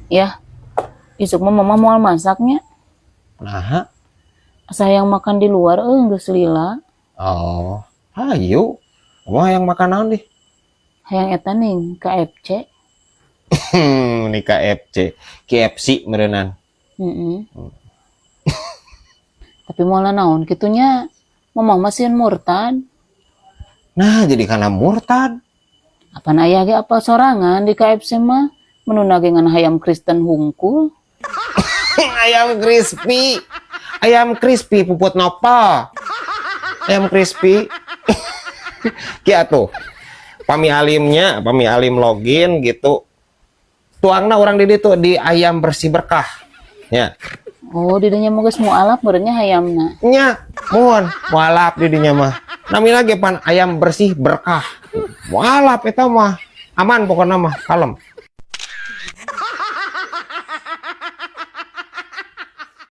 Ya, isuk mah mama mau masaknya. Nah, Saya yang makan di luar, geus lila. oh, ayo. Wah yang makan naon deh. Hayang eta ning KFC. Ini KFC merenan. Heeh. Tapi moala naon kitunya, mama masih murtad. Nah, jadi karena murtad. Apa aya ge apa sorangan di KFC mah menu nagengan hayam Kristen hungkul. Ayam crispy puput nopo. Ayam crispy. Kia tuh. Pami alim login gitu. Tuangna orang di ditu di ayam bersih berkah. Ya. Oh, di dinya mah geus mualaf meureunnya hayamna. Nya, mohon mualaf di dinya mah. Nami lagi pan ayam bersih berkah. Mualaf eta mah. Aman pokoknya mah, kalem.